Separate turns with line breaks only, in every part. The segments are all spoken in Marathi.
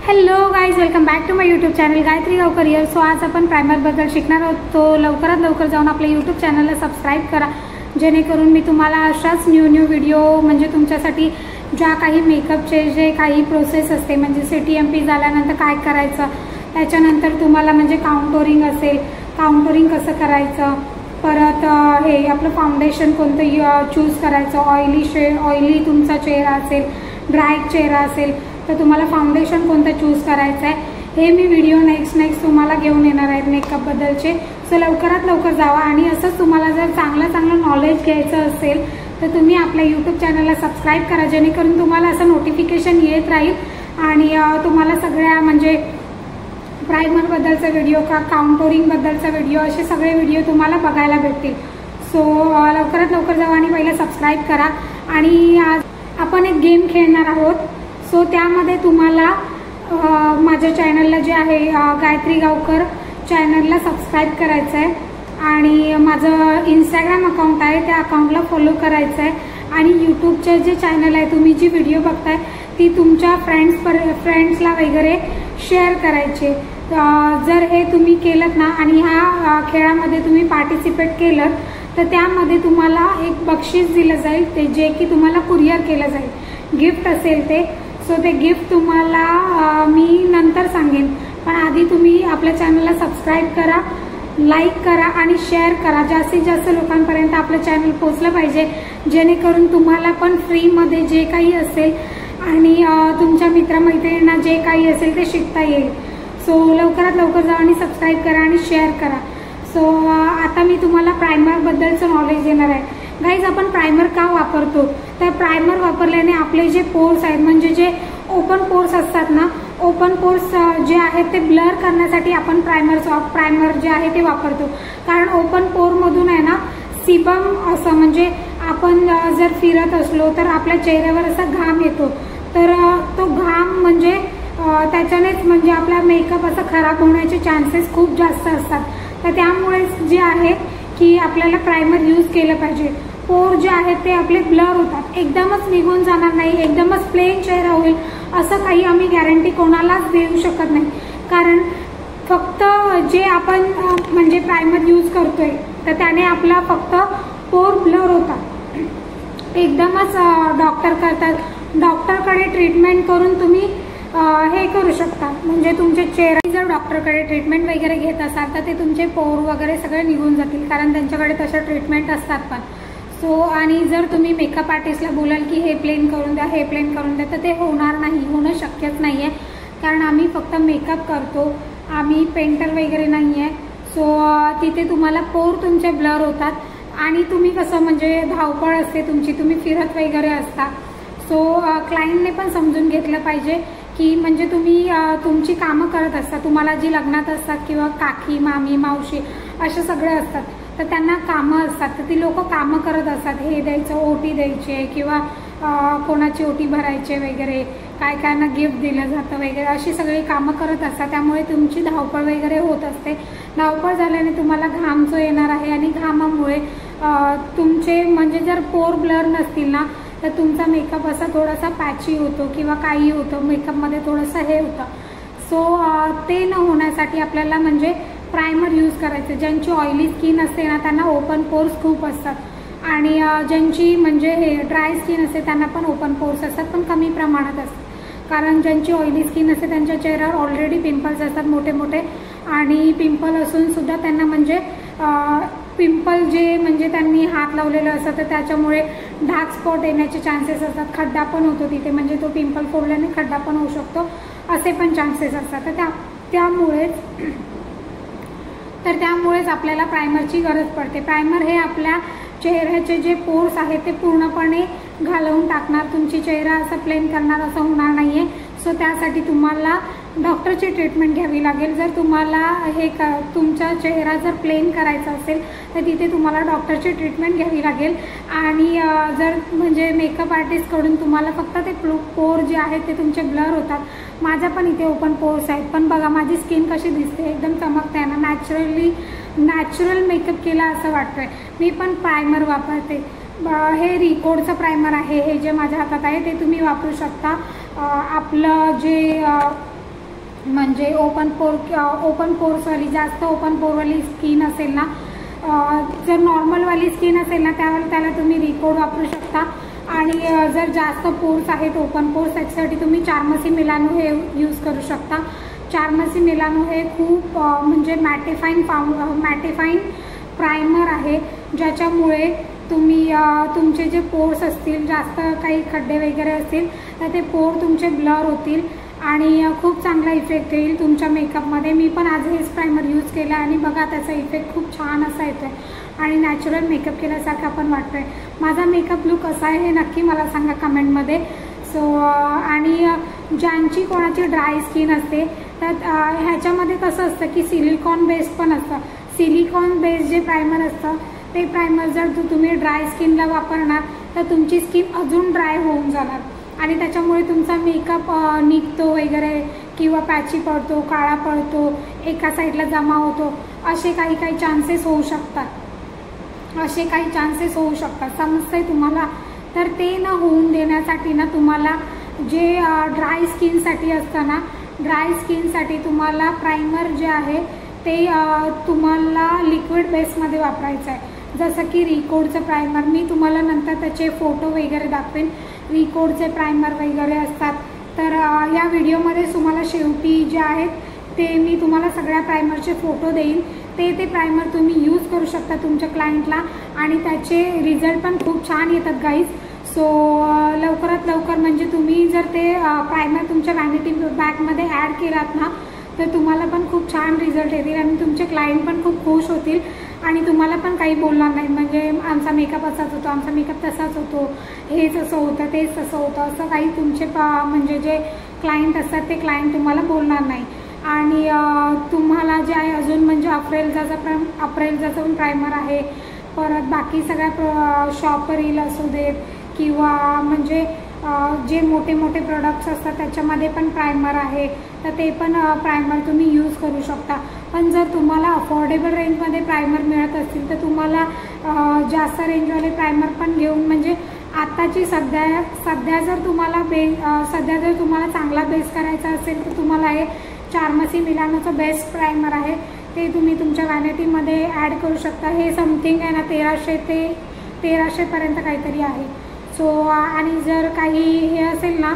Hello guys, welcome back to my YouTube channel Gayatri Gavkar here. So आज आपण प्रायमरबद्दल शिकणार आहोत. तो लवकरात लवकर जाऊन आपल्या यूट्यूब चॅनलला सबस्क्राईब करा, जेणेकरून मी तुम्हाला अशाच न्यू व्हिडिओ म्हणजे तुमच्यासाठी ज्या काही मेकअपचे जे काही प्रोसेस असते, म्हणजे CTMP झाल्यानंतर काय करायचं, त्याच्यानंतर तुम्हाला म्हणजे काउंटोरिंग असेल, काउंटोरिंग कसं करायचं, परत हे आपलं फाउंडेशन कोणतं चूज करायचं, ऑइली तुमचा चेहरा असेल, ड्राय चेहरा असेल तर तुम्हाला फाउंडेशन कोणतं चूज करायचं आहे, हे मी व्हिडिओ नेक्स्ट तुम्हाला घेऊन येणार आहे मेकअपबद्दलचे. सो लवकरात लवकर जावा. आणि असंच तुम्हाला जर चांगलं नॉलेज घ्यायचं असेल तर तुम्ही आपल्या यूट्यूब चॅनलला सबस्क्राईब करा, जेणेकरून तुम्हाला असं नोटिफिकेशन येत राहील आणि तुम्हाला सगळ्या म्हणजे प्रायमरबद्दलचा व्हिडिओ काउंटोरिंगबद्दलचा व्हिडिओ असे सगळे व्हिडिओ तुम्हाला बघायला भेटतील. सो लवकरात लवकर जावा आणि पहिलं सबस्क्राईब करा. आणि आज आपण एक गेम खेळणार आहोत. सो त्यामध्ये तुम्हाला माझ्या चॅनलला जे आहे गायत्री गावकर चॅनलला सबस्क्राईब करायचं आहे आणि माझं इंस्टाग्राम अकाउंट आहे त्या अकाउंटला फॉलो करायचं आहे. आणि यूट्यूबचे जे चॅनल आहे, तुम्ही जी व्हिडिओ बघताय ती तुमच्या फ्रेंड्सला वगैरे शेअर करायचे. जर हे तुम्ही केलं ना आणि ह्या खेळामध्ये तुम्ही पार्टिसिपेट केलं तर त्यामध्ये तुम्हाला एक बक्षीस दिलं जाईल, ते जे की तुम्हाला कुरिअर केलं जाईल, गिफ्ट असेल ते. सो ते गिफ्ट तुम्हाला मी नंतर सांगेन, पण आधी तुम्ही आपल्या चॅनलला सबस्क्राईब करा, लाईक करा आणि शेअर करा. जास्तीत जास्त लोकांपर्यंत आपलं चॅनल पोहोचलं पाहिजे, जेणेकरून तुम्हाला पण फ्रीमध्ये जे काही असेल आणि तुमच्या मित्रमैत्रिणींना जे काही असेल ते शिकता येईल. सो लवकरात लवकर जा आणि सबस्क्राईब करा आणि शेअर करा. सो आता मी तुम्हाला प्रायमरबद्दलचं नॉलेज देणार आहे. गाईज, आपण प्रायमर का वापरतो, तर प्रायमर वापरल्याने आपले जे पोर्स आहेत, म्हणजे जे ओपन पोर्स असतात ना, ओपन पोर्स जे आहेत ते ब्लर करण्यासाठी आपण प्रायमर जे आहे ते वापरतो. कारण ओपन पोरमधून आहे ना सिबम असं, म्हणजे आपण जर फिरत असलो तर आपल्या चेहऱ्यावर असा घाम येतो, तर तो घाम म्हणजे त्याच्यानेच म्हणजे आपला मेकअप असा खराब होण्याचे चान्सेस खूप जास्त असतात. तर त्यामुळे जे आहे की आपल्याला प्रायमर यूज केलं पाहिजे. पोर जे आहेत ते आपले ब्लर होतात, एकदमच निघून जाणार नाही, एकदमच प्लेन चेहरा होईल असं काही आम्ही गॅरंटी कोणालाच देऊ शकत नाही. कारण फक्त जे आपण म्हणजे प्रायमर यूज करतोय तर त्याने आपला फक्त पोर ब्लर होतात. एकदमच डॉक्टरकडे ट्रीटमेंट करून तुम्ही हे करू शकता, म्हणजे तुमचे चेहरा जर डॉक्टरकडे ट्रीटमेंट वगैरे घेत असाल तर ते तुमचे पोर वगैरे सगळे निघून जातील, कारण त्यांच्याकडे तशा ट्रीटमेंट असतात पण. सो आणि जर तुम्ही मेकअप आर्टिस्टला बोलाल की हे प्लेन करून द्या, हे प्लेन करून द्या, तर ते होणार नाही, होणं शक्यच नाही आहे. कारण आम्ही फक्त मेकअप करतो, आम्ही पेंटर वगैरे नाही आहे. सो तिथे तुम्हाला पोर तुमचे ब्लर होतात आणि तुम्ही कसं म्हणजे धावपळ असते तुमची, तुम्ही फिरत वगैरे असता. सो क्लायंटने पण समजून घेतलं पाहिजे की म्हणजे तुम्ही तुमची कामं करत असता, तुम्हाला जी लग्नात असतात किंवा काकी, मामी, मावशी असे सगळे असतात, तर त्यांना कामं असतात, तर ती लोक कामं करत असतात, हे द्यायचं, ओटी द्यायचे किंवा कोणाची ओटी भरायचे वगैरे, काय ना गिफ्ट दिलं जातं वगैरे, अशी सगळी कामं करत असतात. त्यामुळे तुमची धावपळ वगैरे होत असते. धावपळ झाल्याने तुम्हाला घाम जो येणार आहे आणि घामामुळे तुमचे म्हणजे जर पोर ब्लर नसतील ना तर तुमचा मेकअप असा थोडासा पॅची होतो किंवा काही होतं, मेकअपमध्ये थोडंसं हे होतं. सो ते न होण्यासाठी आपल्याला म्हणजे प्रायमर यूज करायचं. ज्यांची ऑइली स्किन असते ना त्यांना ओपन पोर्स खूप असतात आणि ज्यांची म्हणजे हे ड्राय स्किन असते त्यांना पण ओपन पोर्स असतात, पण कमी प्रमाणात असतात. कारण ज्यांची ऑइली स्किन असते त्यांच्या चेहऱ्यावर ऑलरेडी पिंपल्स असतात मोठे मोठे, आणि पिंपल असून सुद्धा त्यांना म्हणजे पिंपल जे म्हणजे त्यांनी हात लावलेलं असतं तर त्याच्यामुळे डार्क स्पॉट येण्याचे चान्सेस असतात, खड्डा पण होतो तिथे, म्हणजे तो पिंपल फोडल्याने खड्डा पण होऊ शकतो, असे पण चान्सेस असतात. तर त्यामुळेच आपल्याला प्रायमरची गरज पडते. प्रायमर हे आपल्या चेहऱ्याचे जे पोर्स आहेत ते पूर्णपणे घालवून टाकणार, तुमची चेहरा असा प्लेन करणार असं होणार नाहीये. सो त्यासाठी तुम्हाला डॉक्टरची ट्रीटमेंट घ्यावी लागेल. जर तुम्हाला हे तुमचा चेहरा जर प्लेन करायचा असेल तर तिथे तुम्हाला डॉक्टरची ट्रीटमेंट घ्यावी लागेल. आणि जर म्हणजे मेकअप आर्टिस्टकडून तुम्हाला फक्त ते पोर जे आहेत ते तुमचे ब्लर होतात. माझ्या पण इथे ओपन पोर्स आहेत, पण बघा माझी स्किन कशी दिसते, एकदम चमकते ना, नॅचरल मेकअप केला असं वाटतंय. मी पण प्रायमर वापरते. हे रिकोडचं प्रायमर आहे, हे जे माझ्या हातात आहे ते तुम्ही वापरू शकता. आपलं जे म्हणजे ओपन पोर्सवाली, जास्त ओपन पोरवाली स्किन असेल ना, जर नॉर्मलवाली स्किन असेल ना त्याला तुम्ही रिकोड वापरू शकता. आणि जर जास्त पोर्स आहेत ओपन पोर्स त्याच्यासाठी तुम्ही चार्मसी मिलानो हे यूज करू शकता. चार्मसी मिलानो हे खूप म्हणजे मॅटिफाईन प्रायमर आहे, ज्याच्यामुळे तुम्ही तुमचे जे पोर्स असतील, जास्त काही खड्डे वगैरे असतील तर ते पोर तुमचे ब्लर होतील आणि खूप चांगला इफेक्ट येईल तुमच्या मेकअपमध्ये. मी पण आज हेच प्रायमर यूज केला आणि बघा त्याचा इफेक्ट खूप छान असा येतो आहे आणि नॅचरल मेकअप केल्यासारखं पण वाटतं आहे. माझा मेकअप लुक कसा आहे हे नक्की मला सांगा कमेंटमध्ये. सो आणि ज्यांची कोणाची ड्राय स्किन असते तर ह्याच्यामध्ये कसं असतं की सिलिकॉन बेस्ड पण असतं. सिलिकॉन बेस्ड जे प्रायमर असतं ते प्रायमर जर तुम्ही ड्राय स्किनला वापरणार तर तुमची स्किन अजून ड्राय होऊन जाणार आणि त्याच्यामुळे तुमचा मेकअप निघतो वगैरे किंवा पॅची पडतो, काळा पडतो, एका साईडला जमा होतो, असे काही चान्सेस होऊ शकतात. समजतंय तुम्हाला? तर ते न होऊन देण्यासाठी ना तुम्हाला जे ड्राय स्किनसाठी असतं ना, ड्राय स्किनसाठी तुम्हाला प्रायमर जे आहे ते तुम्हाला लिक्विड बेसमध्ये वापरायचं आहे. जसं की रिकोडचं प्रायमर, मी तुम्हाला नंतर त्याचे फोटो वगैरे दाखवेन. रिकोडचे प्रायमर वगैरे असतात तर या व्हिडिओमध्ये तुम्हाला शेवटी जे आहेत ते मी तुम्हाला सगळ्या प्रायमरचे फोटो देईन. ते प्रायमर तुम्ही यूज करू शकता तुमच्या क्लायंटला आणि त्याचे रिझल्ट पण खूप छान येतात गाईज. सो लवकरात लवकर म्हणजे तुम्ही जर ते प्रायमर तुमच्या वॅनिटी बॅगमध्ये ॲड केलात ना तर तुम्हाला पण खूप छान रिझल्ट येतील आणि तुमचे क्लायंट पण खूप खुश होतील आणि तुम्हाला पण काही बोलणार नाही म्हणजे आमचा मेकअप असाच होतो, आमचा मेकअप तसाच होतो, हेच असं होतं, तेच तसं होतं, असं काही तुमचे म्हणजे जे क्लायंट असतात ते क्लायंट तुम्हाला बोलणार नाही. आणि तुम्हाला जे आहे अजून म्हणजे अप्रेलचा पण प्रायमर आहे. परत बाकी सगळ्या शॉपरील असू देत किंवा म्हणजे जे मोठे मोठे प्रोडक्ट्स असतात त्याच्यामध्ये पण प्रायमर आहे, तर ते पण प्रायमर तुम्ही यूज करू शकता. पण जर तुम्हाला अफोर्डेबल रेंजमध्ये प्रायमर मिळत असतील तर तुम्हाला जास्त रेंजवाले प्रायमर पण घेऊन म्हणजे आताची सध्या जर तुम्हाला चांगला बेस करायचा असेल तर तुम्हाला हे चार्मसी मिलानोचं बेस्ट प्रायमर आहे ते तुम्ही तुमच्या वॅनिटीमध्ये ॲड करू शकता. हे समथिंग आहे ना 1300 ते 1300पर्यंत काहीतरी आहे. सो आणि जर काही हे असेल ना,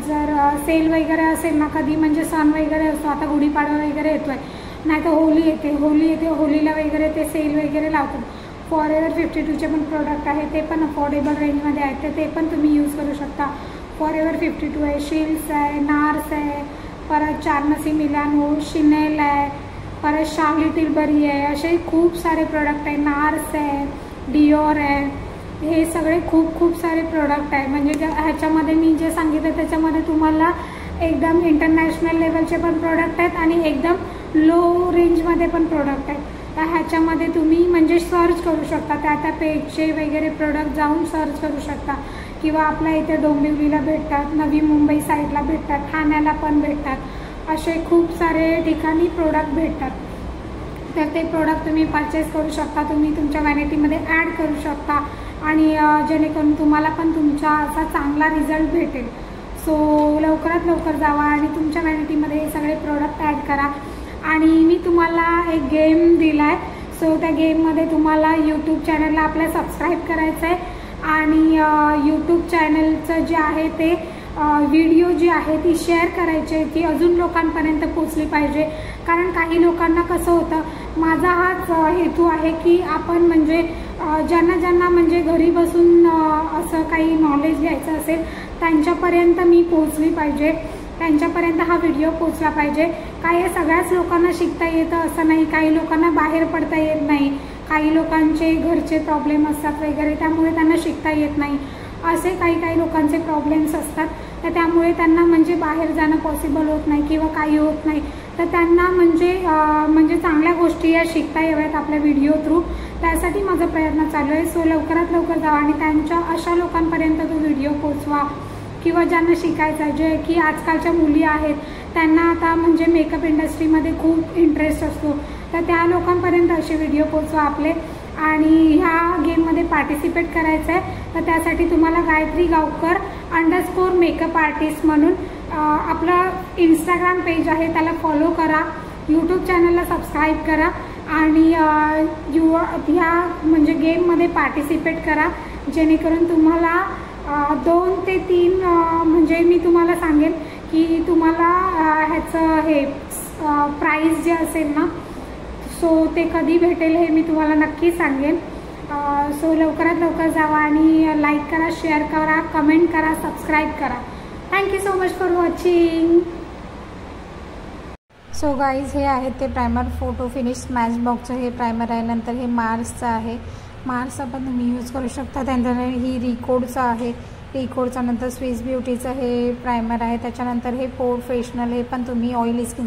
जर सेल वगैरे असेल ना कधी म्हणजे सण वगैरे असतो, आता गुढीपाडवा वगैरे येतो आहे, नाही तर होळी येते, होळीला वगैरे ते सेल वगैरे लावतात. फॉरएवर 52चे पण प्रोडक्ट आहे, ते पण अफोर्डेबल रेंजमध्ये आहेत, तर ते पण तुम्ही यूज करू शकता. फॉरएवर 52 आहे, शिल्स आहे, नार्स आहे, परत चार्मसी मिलानो, शिनेल आहे, परत शार्ली टिल्बरी आहे, असे खूप सारे प्रोडक्ट आहे. नार्स आहे, डिओर आहे, हे सगळे खूप सारे प्रोडक्ट आहे. म्हणजे ह्याच्यामध्ये मी जे सांगितलं त्याच्यामध्ये तुम्हाला एकदम इंटरनॅशनल लेवलचे पण प्रोडक्ट आहेत आणि एकदम लो रेंजमध्ये पण प्रोडक्ट आहेत. तर ह्याच्यामध्ये तुम्ही म्हणजे सर्च करू शकता, त्या पेजचे वगैरे प्रोडक्ट जाऊन सर्च करू शकता किंवा आपल्या इथे डोंबिवलीला भेटतात, नवी मुंबई साईडला भेटतात, ठाण्याला पण भेटतात, असे खूप सारे ठिकाणी प्रोडक्ट भेटतात. तर ते प्रोडक्ट तुम्ही परचेस करू शकता, तुम्ही तुमच्या वॅनिटीमध्ये ॲड करू शकता आणि जेणेकरून तुम्हाला पण तुमचा असा चांगला रिझल्ट भेटेल. सो लवकरात लवकर जावा आणि तुमच्या वॅनिटीमध्ये हे सगळे प्रोडक्ट ॲड करा. आणि मी तुम्हाला एक गेम दिला आहे. सो त्या गेममध्ये तुम्हाला यूट्यूब चॅनलला आपल्या सबस्क्राईब करायचं आहे आणि यूट्यूब चॅनलचं जे आहे ते व्हिडिओ जी आहे ती शेअर करायची आहे, ती अजून लोकांपर्यंत पोचली पाहिजे. कारण काही लोकांना कसं होतं, माझा हाच हेतू आहे की आपण म्हणजे ज्यांना म्हणजे घरी बसून असं काही नॉलेज घ्यायचं असेल त्यांच्यापर्यंत मी पोचली पाहिजे, त्यांच्यापर्यंत हा व्हिडिओ पोचला पाहिजे. काही सगळ्याच लोकांना शिकता येतं असं नाही, काही लोकांना बाहेर पडता येत नाही, काही लोकांचे घरचे प्रॉब्लेम असतात वगैरे त्यामुळे त्यांना शिकता येत नाही, असे काही लोकांचे प्रॉब्लेम्स असतात. तर त्यामुळे त्यांना म्हणजे बाहेर जाणं पॉसिबल होत नाही किंवा काही होत नाही. तर त्यांना म्हणजे चांगल्या गोष्टी या शिकता याव्यात आपल्या व्हिडिओ थ्रू, त्यासाठी माझा प्रयत्न चालू आहे. सो लवकरात लवकर जावा आणि त्यांच्या अशा लोकांपर्यंत तो व्हिडिओ पोचवा किंवा ज्यांना शिकायचं आहे, जे की आजकालच्या मुली आहेत त्यांना आता म्हणजे मेकअप इंडस्ट्रीमध्ये खूप इंटरेस्ट असतो, तर त्या लोकांपर्यंत असे व्हिडिओ पोचवा आपले. आणि ह्या गेममध्ये पार्टिसिपेट करायचं आहे तर त्यासाठी तुम्हाला गायत्री गावकर _मेकअप आर्टिस्ट म्हणून आपलं इंस्टाग्राम पेज आहे, त्याला फॉलो करा, यूट्यूब चॅनलला सबस्क्राईब करा आणि ह्या म्हणजे गेममध्ये पार्टिसिपेट करा, जेणेकरून तुम्हाला 2 ते 3 म्हणजे मी तुम्हाला सांगेन की तुम्हाला ह्याचं हे प्राईज जे असेल ना सो ते कधी भेटेल हे मी तुम्हाला नक्की सांगेन. सो लवकरात लवकर जावा आणि लाईक करा, शेअर करा, कमेंट करा, सबस्क्राईब करा. Thank you so much for watching. So guys हे आहेत ते प्रायमर फोटो फिनिश मॅच बॉक्सचं हे प्रायमर आहे. नंतर हे मार्सचं आहे, मार्सचा पण तुम्ही यूज करू शकता. त्यानंतर ही रिकोडचं आहे, रिकोडचा नंतर स्विस ब्युटीचं हे प्रायमर आहे. त्याच्यानंतर हे पोर फ्रेशनर हे पण तुम्ही ऑइली स्किन